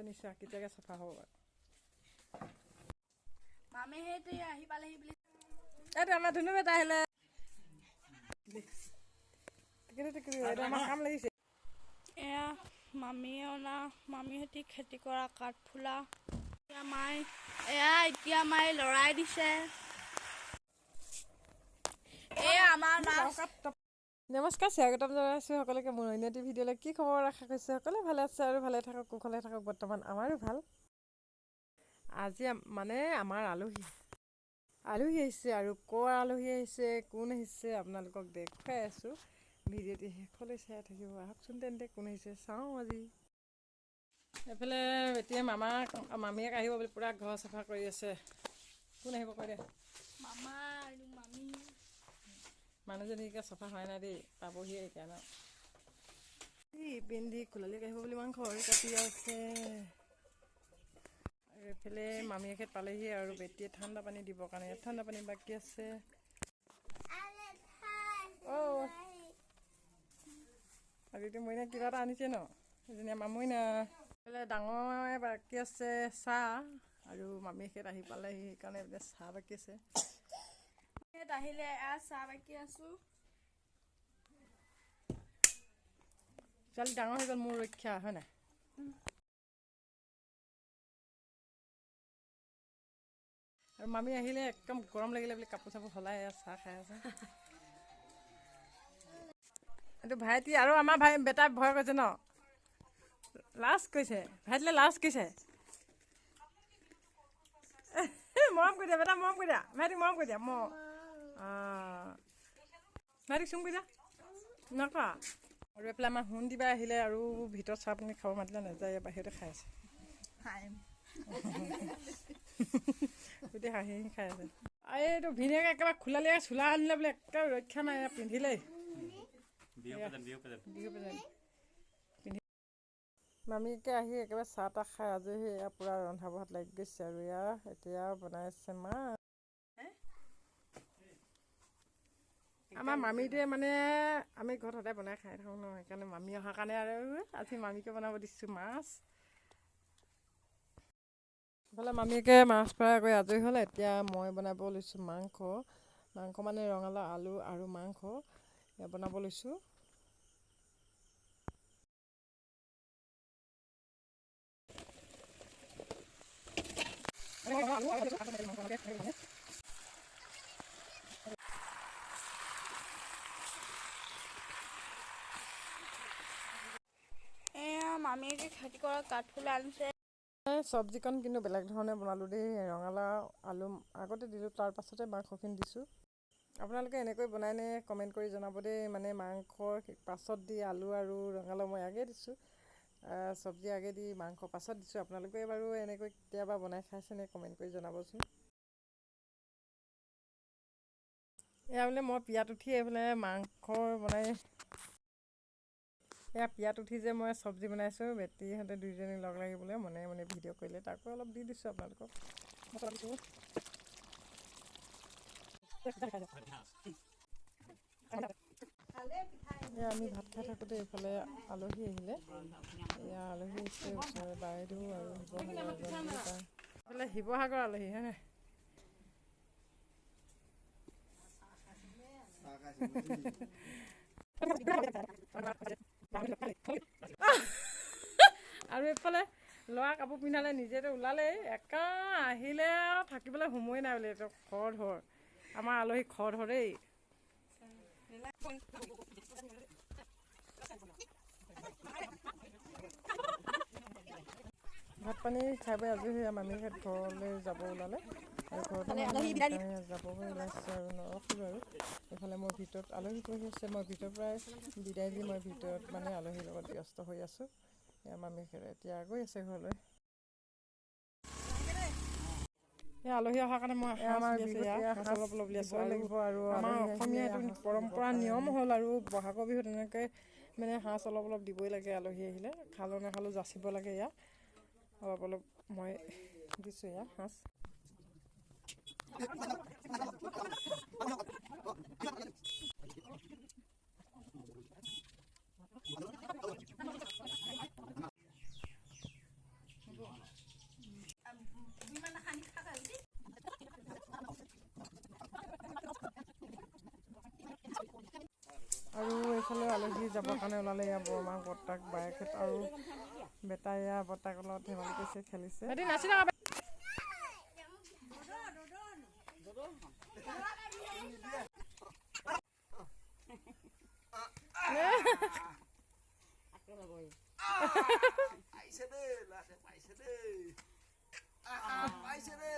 মানুহজনী চোৱা কেতিয়াকে চাফা হ'ব বাৰু মামী সেইটো আহি পালেহি বুলি এইটো আমাৰ ধুনু বেটা আহিলে এইটো আমাৰ কাম লাগিছে এয়া মামীয়ে অনা মামীহঁতি খেতি কৰা কাঠফুলা এতিয়া মায়ে লৰাই দিছে এয়া আমাৰ মাছ নমস্কাৰ স্বাগতম জনাইছোঁ সকলোকে মোৰ অন্য এটি ভিডিঅ'লৈ কি খবৰ আশা কৰিছোঁ সকলোৱে ভালে আছে আৰু ভালে থাকক কুশলে থাকক বৰ্তমান আমাৰো ভাল আজি মানে আমাৰ আলহী আহিছে আৰু ক'ৰ আলহী আহিছে কোন আহিছে আপোনালোকক দেখুৱাই আছোঁ ভিডিঅ'টি শেষলৈ চাই থাকিব আহকচোন তেন্তে কোন আহিছে চাওঁ আজি এইফালে এতিয়া মামীয়েক আহিব বুলি পূৰা ঘৰ চাফা কৰি আছে কোন আহিব কৈ দে মামা আৰু মামী মানুহজনী এতিয়া চাফা হয় নাই দেই পাবহিয়ে এতিয়া ন পিন্ধি খোলালিক আহিব বুলি মাংস কাটি আছে আৰু এইফালে মামীয়েকে পালেহি আৰু বেটিয়ে ঠাণ্ডা পানী দিবৰ কাৰণে ইয়াত ঠাণ্ডা পানী বাকী আছে আজিতো মইনা কিবা এটা আনিছে ন এজনীয়া মামইনা এইফালে ডাঙৰ বাকী আছে চাহ আৰু মামীয়েকে আহি পালেহি সেইকাৰণে এতিয়া চাহ বাকী আছে আহিলে চাহ বাকী আছো ছোৱালী ডাঙৰ হৈ গ'ল মোৰ ৰক্ষা হয় নাই আৰু মামী আহিলে একদম গৰম লাগিলে বুলি কাপোৰ চাপোৰ সলাই চাহ খাই আছে এইটো ভাইটি আৰু আমাৰ বেটাই ভয় কৰিছে ন লাজ কৰিছে ভাইটিলে লাজ কৰিছে মৰম কৰি দিয়া বেটা মৰম কৰি দিয়া ভাইটিক মৰম কৰি দিয়া ভাইটিক চুম কৰি দিয়া নকৰা আৰু এইফালে আমাৰ সোণ দিবা আহিলে আৰু ভিতৰত চাহ পানী খাব মাতিলে নাযায় বাহিৰতে খাই আছে গোটেই হাঁহি খাই আছে এইটো ভিনিয়েকে একেবাৰে খোলালিয়াকে চোলা আনিলে বোলে একেবাৰে ৰক্ষা নাই পিন্ধিলেই মামীকে আহি একেবাৰে চাহ তাহ খাই আজৰি হৈ এয়া পূৰা ৰন্ধা বঢ়াত লাগি গৈছে আৰু এতিয়া বনাইছে মা আমাৰ মামীটোৱে মানে আমি ঘৰত সদায় বনাই খাই থাকোঁ ন সেইকাৰণে মামী অহাৰ কাৰণে আৰু আজি মামীকে বনাব দিছোঁ মাছ ইফালে মামীকে মাছ ফ্ৰাই কৰি আজৰি হ'ল এতিয়া মই বনাব লৈছোঁ মাংস মানে ৰঙালাও আলু আৰু মাংস বনাব লৈছোঁ এয়া মামীয়ে খেতি কৰা কাঠফুলা আনিছে চব্জিকণ কিন্তু বেলেগ ধৰণে বনালোঁ দেই ৰঙালাও আলু আগতে দিলোঁ তাৰ পাছতে মাংসখিনি দিছোঁ আপোনালোকে এনেকৈ বনাইনে কমেণ্ট কৰি জনাব দেই মানে মাংসৰ পাছত দি আলু আৰু ৰঙালাও মই আগে দিছোঁ চব্জি আগে দি মাংস পাছত দিছোঁ আপোনালোকে বাৰু এনেকৈ কেতিয়াবা বনাই খাইছেনে কমেণ্ট কৰি জনাবচোন এয়া বোলে মই পিয়াত উঠি এইফালে মাংস বনাই এয়া পিয়াত উঠি যে মই চব্জি বনাইছোঁ বেটীহঁতে দুইজনী লগ লাগিবলৈ মনে মনে ভিডিঅ' কৰিলে তাকো অলপ দি দিছোঁ আপোনালোকক আমি ভাত খাই থাকোঁতে এইফালে আলহী আহিলে এয়া আলহী আহিছে ওচৰৰে বাইদেউ আৰু শিৱসাগৰ আলহী হয়নে আৰু এইফালে ল'ৰা কাপোৰ পিন্ধালে নিজেতো ওলালেই একা আহিলে আৰু থাকিবলৈ সময় নাই বোলে এইটো খৰ আমাৰ আলহী খৰ দেই ভাত পানী খাই বৈ আজৰি হৈ মামীহঁত ঘৰলৈ যাব ওলালে আৰু ঘৰতে যাবগৈ ওলাইছে আৰু নৰখিলোঁ আৰু এইফালে মোৰ ভিতৰত আলহী বহি আছে মই ভিতৰৰ পৰাই বিদায় দি মই ভিতৰত মানে আলহীৰ লগত ব্যস্ত হৈ আছোঁ মামীহঁত এতিয়া গৈ আছে ঘৰলৈ আলহী অহাৰ কাৰণে মই অলপ উলিয়াইছোঁ আৰু আমাৰ অসমীয়া এইটো পৰম্পৰা নিয়ম হ'ল আৰু বহাগৰ বিহুত এনেকৈ মানে সাজ অলপ দিবই লাগে আলহী আহিলে খালোঁ নাখালোঁ যাচিব লাগে ইয়াত অলপ মই দিছোঁ ইয়াত সাজ আৰু এইফালে আলহী যাবৰ কাৰণে ওলালে এয়া বৰমাক বৰ্তাক বায়েকহঁত আৰু বেটা এয়া বৰ্তাকৰ লগত ধেমালি কৰিছে খেলিছে। পাইছে দেই